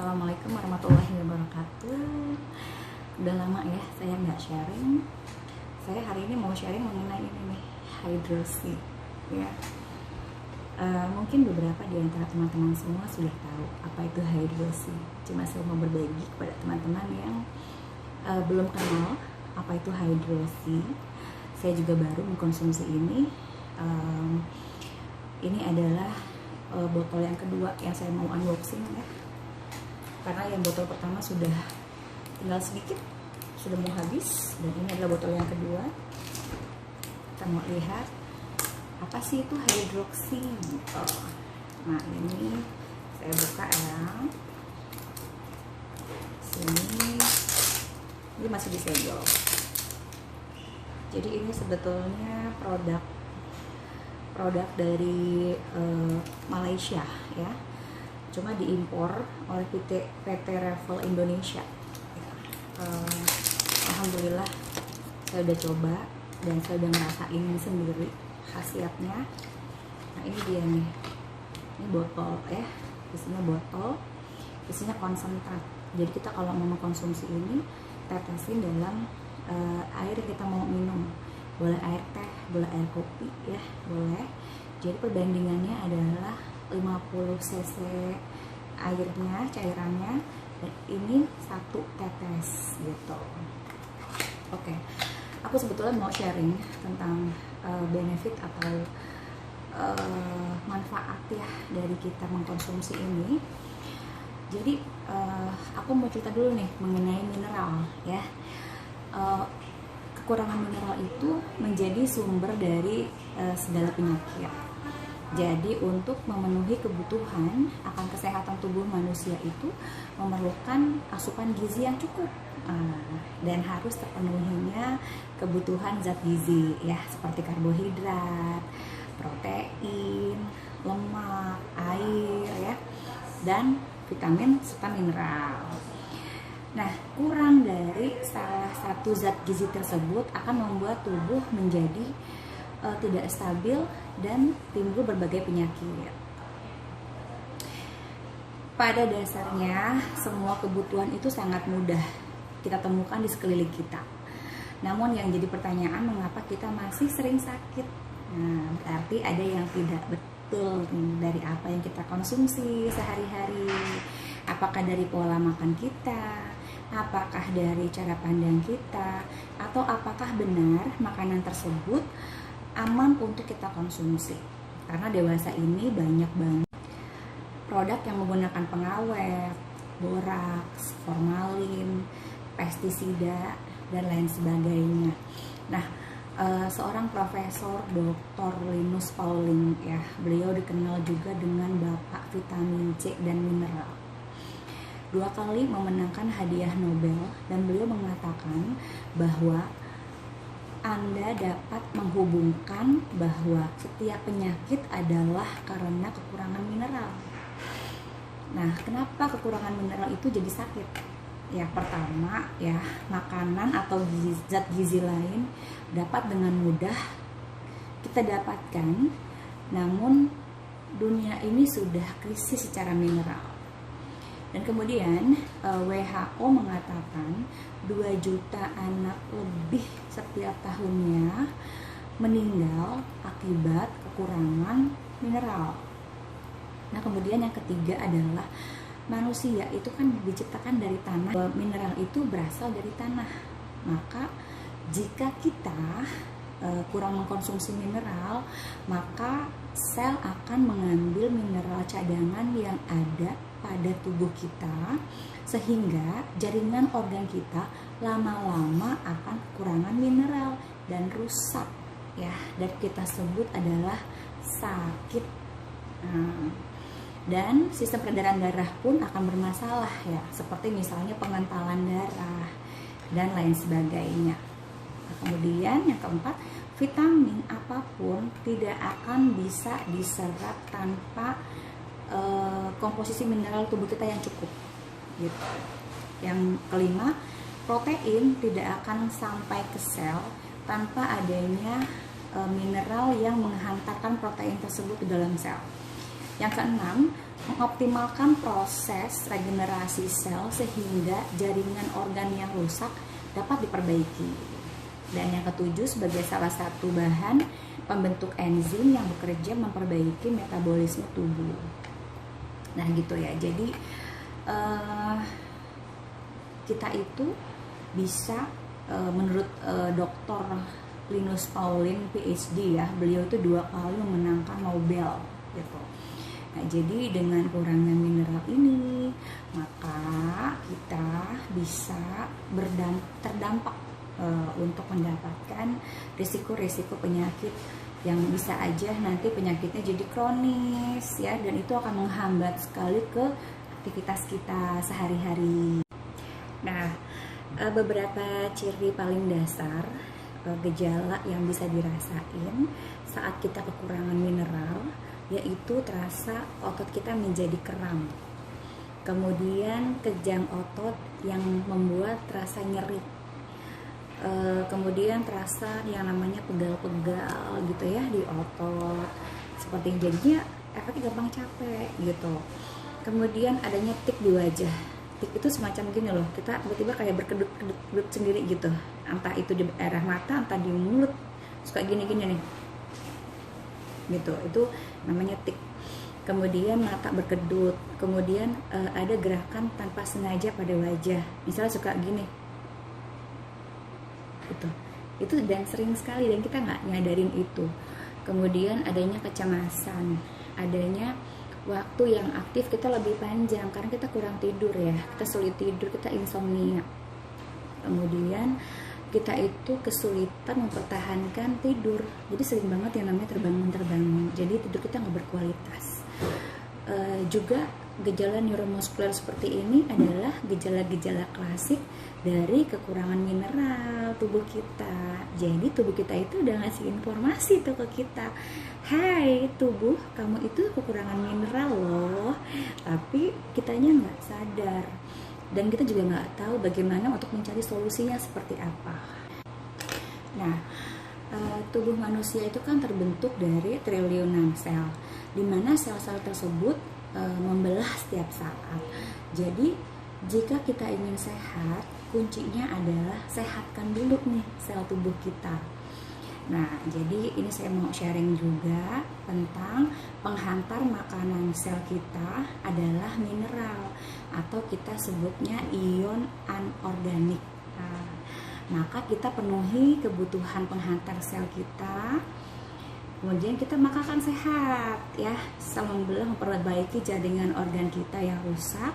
Assalamualaikum warahmatullahi wabarakatuh. Udah lama ya saya nggak sharing. Saya hari ini mau sharing mengenai ini nih, hidrosi ya. Mungkin beberapa di antara teman-teman semua sudah tahu apa itu hidrosi. Cuma saya mau berbagi kepada teman-teman yang belum kenal apa itu hidrosi. Saya juga baru mengkonsumsi ini. Ini adalah botol yang kedua yang saya mau unboxing ya. Karena yang botol pertama sudah tinggal sedikit, sudah mau habis, dan ini adalah botol yang kedua. Kita mau lihat apa sih itu hidroksi. Nah ini saya buka ya. Sini ini masih disegel. Jadi ini sebetulnya produk dari Malaysia ya. Cuma diimpor oleh PT Revel Indonesia. Alhamdulillah saya udah coba dan saya udah ngerasain sendiri khasiatnya. Nah ini dia nih, ini botol ya, isinya botol, isinya konsentrat. Jadi kita kalau mau mengkonsumsi ini tetesin dalam air yang kita mau minum, boleh air teh, boleh air kopi ya, boleh. Jadi perbandingannya adalah 50 cc airnya, cairannya, dan ini 1 tetes gitu. Oke, aku sebetulnya mau sharing tentang benefit atau manfaat ya dari kita mengkonsumsi ini. Jadi aku mau cerita dulu nih mengenai mineral ya. Kekurangan mineral itu menjadi sumber dari segala penyakit. Jadi untuk memenuhi kebutuhan akan kesehatan tubuh manusia itu memerlukan asupan gizi yang cukup dan harus terpenuhinya kebutuhan zat gizi ya, seperti karbohidrat, protein, lemak, air ya, dan vitamin serta mineral. Nah, kurang dari salah satu zat gizi tersebut akan membuat tubuh menjadi tidak stabil dan timbul berbagai penyakit. Pada dasarnya semua kebutuhan itu sangat mudah kita temukan di sekeliling kita. Namun yang jadi pertanyaan, mengapa kita masih sering sakit? Nah, berarti ada yang tidak betul dari apa yang kita konsumsi sehari-hari. Apakah dari pola makan kita, apakah dari cara pandang kita, atau apakah benar makanan tersebut aman untuk kita konsumsi. Karena dewasa ini banyak banget produk yang menggunakan pengawet, boraks, formalin, pestisida, dan lain sebagainya. Nah, seorang profesor Dr. Linus Pauling ya, beliau dikenal juga dengan Bapak Vitamin C dan Mineral. 2 kali memenangkan hadiah Nobel, dan beliau mengatakan bahwa Anda dapat menghubungkan bahwa setiap penyakit adalah karena kekurangan mineral. Nah, kenapa kekurangan mineral itu jadi sakit? Ya, pertama ya, makanan atau zat gizi lain dapat dengan mudah kita dapatkan, namun dunia ini sudah krisis secara mineral. Dan kemudian WHO mengatakan 2 juta anak lebih setiap tahunnya meninggal akibat kekurangan mineral. Nah, kemudian yang ketiga adalah manusia itu kan diciptakan dari tanah. Mineral itu berasal dari tanah. Maka jika kita kurang mengkonsumsi mineral, maka sel akan mengambil mineral cadangan yang ada pada tubuh kita, sehingga jaringan organ kita lama-lama akan kekurangan mineral dan rusak ya, dan kita sebut adalah sakit. Dan sistem peredaran darah pun akan bermasalah ya, seperti misalnya pengentalan darah dan lain sebagainya. Nah, kemudian yang keempat, vitamin apapun tidak akan bisa diserap tanpa komposisi mineral tubuh kita yang cukup gitu. Yang kelima, protein tidak akan sampai ke sel tanpa adanya mineral yang menghantarkan protein tersebut ke dalam sel. Yang keenam, mengoptimalkan proses regenerasi sel sehingga jaringan organ yang rusak dapat diperbaiki. Dan yang ketujuh, sebagai salah satu bahan pembentuk enzim yang bekerja memperbaiki metabolisme tubuh. Nah gitu ya, jadi kita itu bisa menurut Dr. Linus Pauling PhD ya, beliau itu 2 kali memenangkan Nobel gitu. Nah jadi dengan kurangnya mineral ini maka kita bisa terdampak untuk mendapatkan risiko-risiko penyakit yang bisa aja nanti penyakitnya jadi kronis ya, dan itu akan menghambat sekali ke aktivitas kita sehari-hari. Nah, beberapa ciri paling dasar gejala yang bisa dirasain saat kita kekurangan mineral, yaitu terasa otot kita menjadi kram, kemudian kejang otot yang membuat terasa nyeri, kemudian terasa yang namanya pegal-pegal gitu ya di otot, seperti jadinya efeknya gampang capek gitu. Kemudian adanya tik di wajah. Tik itu semacam gini loh, kita tiba-tiba kayak berkedut-kedut sendiri gitu, entah itu di daerah mata, entah di mulut, suka gini-gini nih gitu, itu namanya tik. Kemudian mata berkedut, kemudian ada gerakan tanpa sengaja pada wajah, misalnya suka gini gitu, itu dan sering sekali dan kita nggak nyadarin itu. Kemudian adanya kecemasan, adanya waktu yang aktif kita lebih panjang karena kita kurang tidur ya, kita sulit tidur, kita insomnia. Kemudian kita itu kesulitan mempertahankan tidur, jadi sering banget yang namanya terbangun, jadi tidur kita nggak berkualitas. Juga gejala neuromuskuler seperti ini adalah gejala-gejala klasik dari kekurangan mineral tubuh kita. Jadi tubuh kita itu udah ngasih informasi tuh ke kita, hai tubuh, kamu itu kekurangan mineral loh, tapi kitanya nggak sadar. Dan kita juga nggak tahu bagaimana untuk mencari solusinya seperti apa. Nah, tubuh manusia itu kan terbentuk dari triliunan sel, di mana sel-sel tersebut membelah setiap saat. Jadi, jika kita ingin sehat, kuncinya adalah sehatkan dulu nih sel tubuh kita. Nah, jadi ini saya mau sharing juga tentang penghantar makanan sel kita adalah mineral atau kita sebutnya ion anorganik. Nah, maka kita penuhi kebutuhan penghantar sel kita, kemudian kita makan sehat ya, sambil memperbaiki jaringan organ kita yang rusak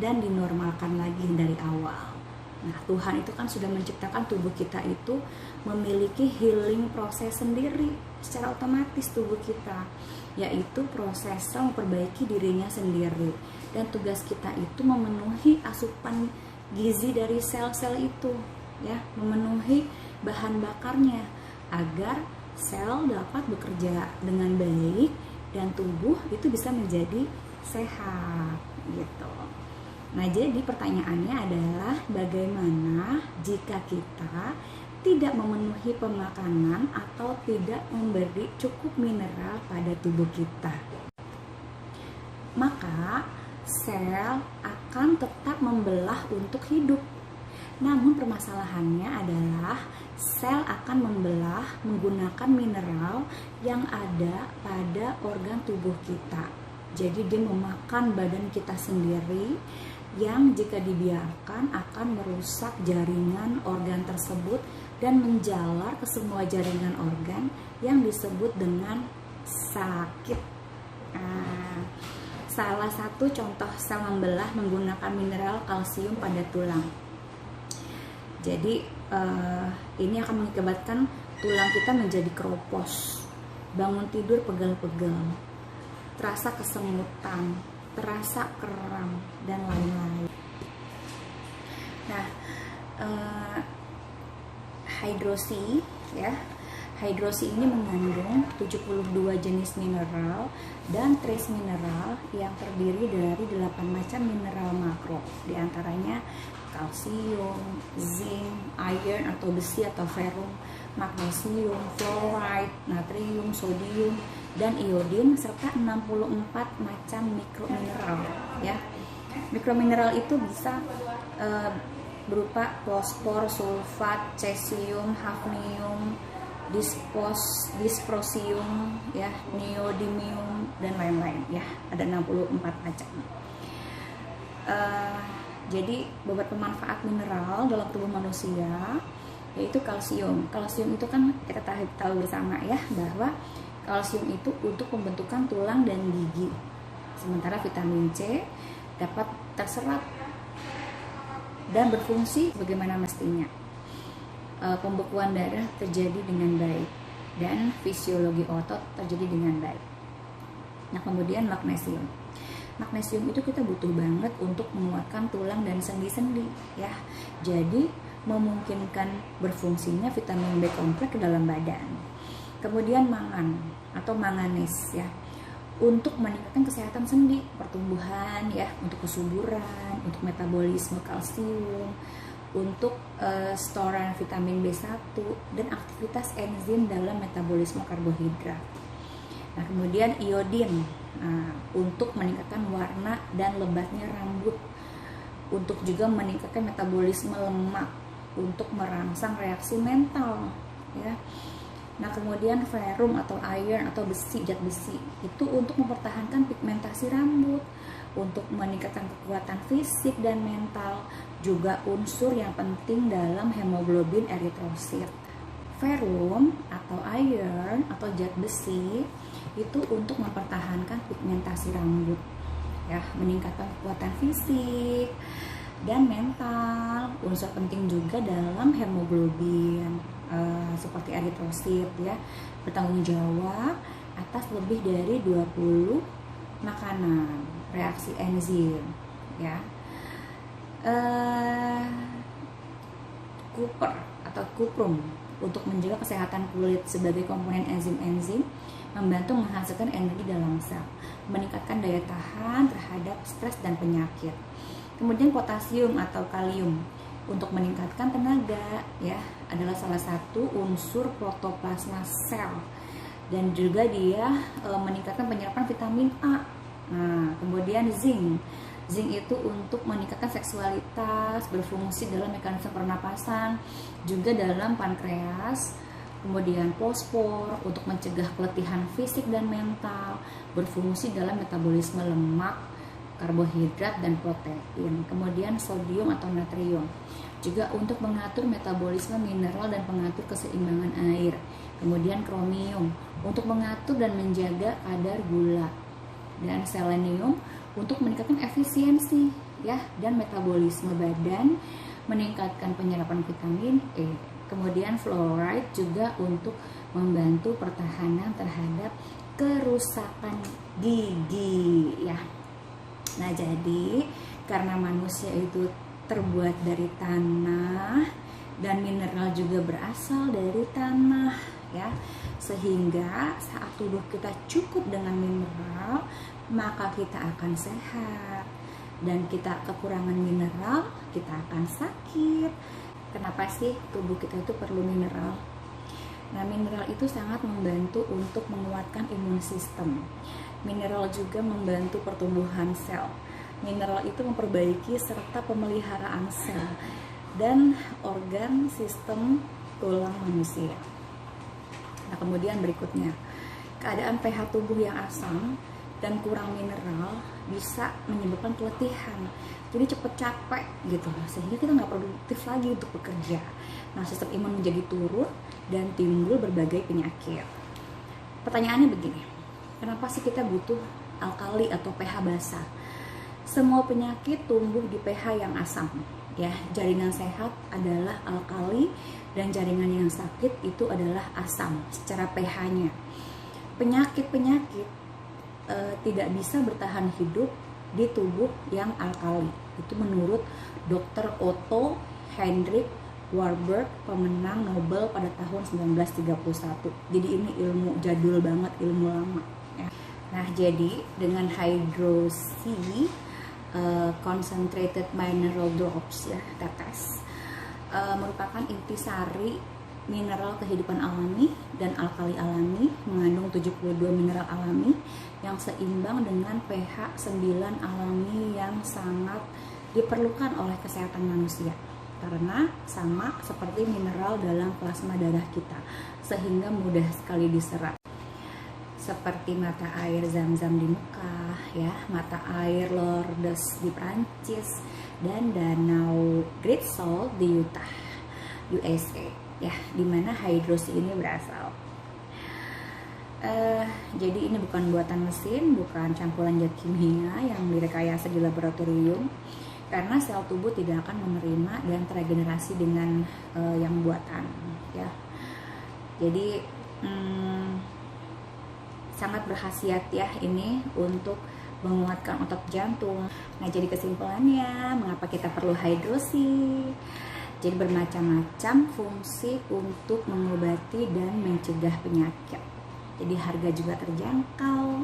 dan dinormalkan lagi dari awal. Nah, Tuhan itu kan sudah menciptakan tubuh kita itu memiliki healing proses sendiri secara otomatis tubuh kita, yaitu proses memperbaiki dirinya sendiri. Dan tugas kita itu memenuhi asupan gizi dari sel-sel itu, ya, memenuhi bahan bakarnya agar sel dapat bekerja dengan baik dan tubuh itu bisa menjadi sehat gitu. Nah, jadi pertanyaannya adalah bagaimana jika kita tidak memenuhi pemakanan atau tidak memberi cukup mineral pada tubuh kita? Maka sel akan tetap membelah untuk hidup. Namun permasalahannya adalah sel akan membelah menggunakan mineral yang ada pada organ tubuh kita. Jadi dia memakan badan kita sendiri, yang jika dibiarkan akan merusak jaringan organ tersebut dan menjalar ke semua jaringan organ yang disebut dengan sakit. Salah satu contoh sel membelah menggunakan mineral kalsium pada tulang. Jadi ini akan mengakibatkan tulang kita menjadi keropos, bangun tidur pegal-pegal, terasa kesemutan, terasa kram, dan lain-lain. Nah, hidrosi ya, hidrosi ini mengandung 72 jenis mineral dan trace mineral yang terdiri dari 8 macam mineral makro, diantaranya kalsium, zinc, iron atau besi atau ferrum, magnesium, fluoride, natrium, sodium, dan iodin serta 64 macam mikromineral ya. Mikromineral itu bisa berupa fosfor, sulfat, cesium, hafnium, dysprosium ya, neodymium dan lain-lain ya. Ada 64 macam. Jadi beberapa manfaat mineral dalam tubuh manusia yaitu kalsium. Kalsium itu kan kita tahu bersama ya, bahwa kalsium itu untuk pembentukan tulang dan gigi. Sementara vitamin C dapat terserap dan berfungsi bagaimana mestinya. Pembekuan darah terjadi dengan baik dan fisiologi otot terjadi dengan baik. Nah, kemudian magnesium. Magnesium itu kita butuh banget untuk menguatkan tulang dan sendi-sendi ya. Jadi memungkinkan berfungsinya vitamin B kompleks ke dalam badan. Kemudian mangan atau manganis ya, untuk meningkatkan kesehatan sendi, pertumbuhan ya, untuk kesuburan, untuk metabolisme kalsium, untuk storan vitamin B1 dan aktivitas enzim dalam metabolisme karbohidrat. Nah, kemudian iodin untuk meningkatkan warna dan lebatnya rambut, untuk juga meningkatkan metabolisme lemak, untuk merangsang reaksi mental ya. Nah, kemudian ferrum atau iron atau besi, zat besi itu untuk mempertahankan pigmentasi rambut, untuk meningkatkan kekuatan fisik dan mental, juga unsur yang penting dalam hemoglobin eritrosit. Ferrum atau iron atau zat besi itu untuk mempertahankan pigmentasi rambut ya, meningkatkan kekuatan fisik dan mental. Unsur penting juga dalam hemoglobin seperti eritrosit ya, bertanggung jawab atas lebih dari 20 makanan, reaksi enzim ya. Kuper atau kuprum untuk menjaga kesehatan kulit sebagai komponen enzim-enzim, membantu menghasilkan energi dalam sel, meningkatkan daya tahan terhadap stres dan penyakit. Kemudian potasium atau kalium untuk meningkatkan tenaga ya, adalah salah satu unsur protoplasma sel, dan juga dia meningkatkan penyerapan vitamin A. Nah, kemudian zinc itu untuk meningkatkan seksualitas, berfungsi dalam mekanisme pernapasan, juga dalam pankreas. Kemudian fosfor untuk mencegah keletihan fisik dan mental, berfungsi dalam metabolisme lemak, karbohidrat dan protein. Kemudian sodium atau natrium juga untuk mengatur metabolisme mineral dan pengatur keseimbangan air. Kemudian kromium untuk mengatur dan menjaga kadar gula, dan selenium untuk meningkatkan efisiensi ya dan metabolisme badan, meningkatkan penyerapan vitamin E. Kemudian fluoride juga untuk membantu pertahanan terhadap kerusakan gigi ya. Nah, jadi karena manusia itu terbuat dari tanah dan mineral juga berasal dari tanah ya, sehingga saat tubuh kita cukup dengan mineral, maka kita akan sehat. Dan kita kekurangan mineral, kita akan sakit. Kenapa sih tubuh kita itu perlu mineral? Nah, mineral itu sangat membantu untuk menguatkan imun sistem. Mineral juga membantu pertumbuhan sel. Mineral itu memperbaiki serta pemeliharaan sel dan organ sistem tulang manusia. Nah, kemudian berikutnya, keadaan pH tubuh yang asam dan kurang mineral bisa menyebabkan keletihan, jadi cepet capek gitu, sehingga kita nggak produktif lagi untuk bekerja. Nah, sistem imun menjadi turun dan timbul berbagai penyakit. Pertanyaannya begini, kenapa sih kita butuh alkali atau pH basah? Semua penyakit tumbuh di pH yang asam ya. Jaringan sehat adalah alkali dan jaringan yang sakit itu adalah asam secara pH-nya. Penyakit-penyakit tidak bisa bertahan hidup di tubuh yang alkali. Itu menurut Dr. Otto Heinrich Warburg, pemenang Nobel pada tahun 1931. Jadi ini ilmu jadul banget, ilmu lama ya. Nah, jadi dengan hydroxy concentrated mineral drops ya, tetes, merupakan intisari mineral kehidupan alami dan alkali alami, mengandung 72 mineral alami yang seimbang dengan pH 9 alami yang sangat diperlukan oleh kesehatan manusia. Karena sama seperti mineral dalam plasma darah kita, sehingga mudah sekali diserap. Seperti mata air Zam-Zam di Mekah, ya, mata air Lourdes di Prancis, dan danau Great Salt di Utah, USA, ya, dimana hidrosi ini berasal. Jadi ini bukan buatan mesin, bukan campuran zat kimia yang direkayasa di laboratorium, karena sel tubuh tidak akan menerima dan teregenerasi dengan yang buatan, ya. Jadi sangat berkhasiat ya ini untuk menguatkan otot jantung. Nah, jadi kesimpulannya, mengapa kita perlu hidrosi? Jadi bermacam-macam fungsi untuk mengobati dan mencegah penyakit. Jadi harga juga terjangkau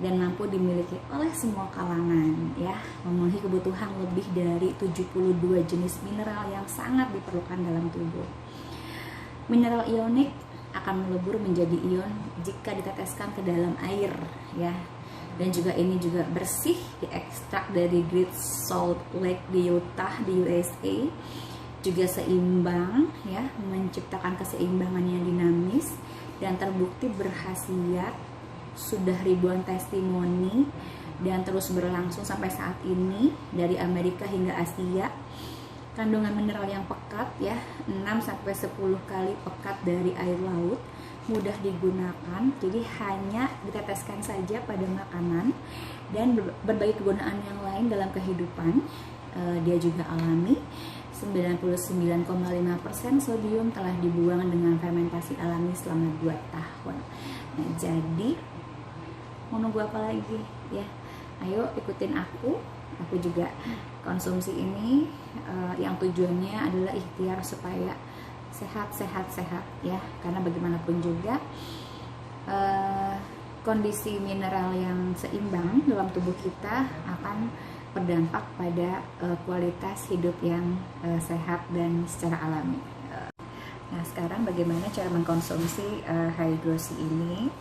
dan mampu dimiliki oleh semua kalangan, ya, memenuhi kebutuhan lebih dari 72 jenis mineral yang sangat diperlukan dalam tubuh. Mineral ionik akan melebur menjadi ion jika diteteskan ke dalam air, ya, dan juga ini juga bersih, diekstrak dari Great Salt Lake di Utah di USA, juga seimbang, ya, menciptakan keseimbangan yang dinamis dan terbukti berkhasiat. Sudah ribuan testimoni dan terus berlangsung sampai saat ini dari Amerika hingga Asia. Kandungan mineral yang pekat, ya, 6-10 kali pekat dari air laut, mudah digunakan, jadi hanya diteteskan saja pada makanan dan berbagai kegunaan yang lain dalam kehidupan. Dia juga alami. 99,5% sodium telah dibuang dengan fermentasi alami selama 2 tahun. Nah, jadi mau nunggu apa lagi, ya? Ayo ikutin aku juga konsumsi ini, yang tujuannya adalah ikhtiar supaya sehat, ya, karena bagaimanapun juga kondisi mineral yang seimbang dalam tubuh kita akan berdampak pada kualitas hidup yang sehat dan secara alami. Nah, sekarang bagaimana cara mengkonsumsi hidrosi ini?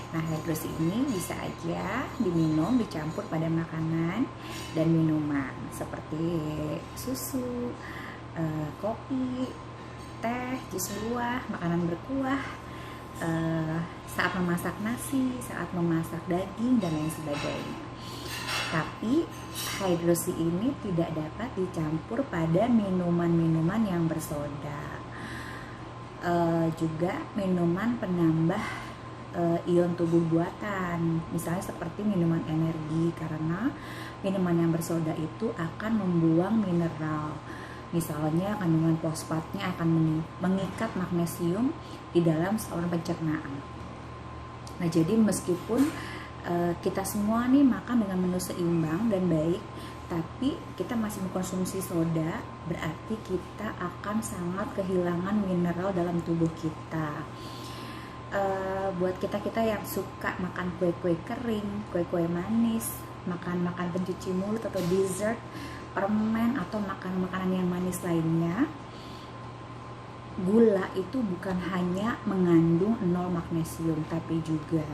Nah, hidrosi ini bisa aja diminum, dicampur pada makanan dan minuman seperti susu, kopi, teh, jus buah, makanan berkuah, saat memasak nasi, saat memasak daging, dan lain sebagainya. Tapi hidrosi ini tidak dapat dicampur pada minuman-minuman yang bersoda, juga minuman penambah ion tubuh buatan, misalnya seperti minuman energi, karena minuman yang bersoda itu akan membuang mineral. Misalnya kandungan fosfatnya akan mengikat magnesium di dalam saluran pencernaan. Nah, jadi meskipun kita semua nih makan dengan menu seimbang dan baik, tapi kita masih mengkonsumsi soda, berarti kita akan sangat kehilangan mineral dalam tubuh kita. Buat kita yang suka makan kue-kue kering, kue-kue manis, makan pencuci mulut atau dessert, permen, atau makanan yang manis lainnya, gula itu bukan hanya mengandung 0 magnesium, tapi juga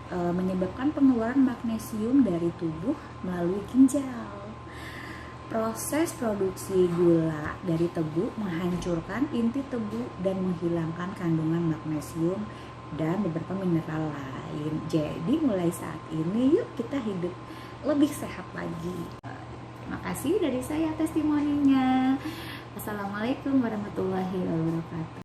menyebabkan pengeluaran magnesium dari tubuh melalui ginjal. Proses produksi gula dari tebu menghancurkan inti tebu dan menghilangkan kandungan magnesium dan beberapa mineral lain. Jadi mulai saat ini yuk kita hidup lebih sehat lagi. Terima kasih dari saya testimoninya. Assalamualaikum warahmatullahi wabarakatuh.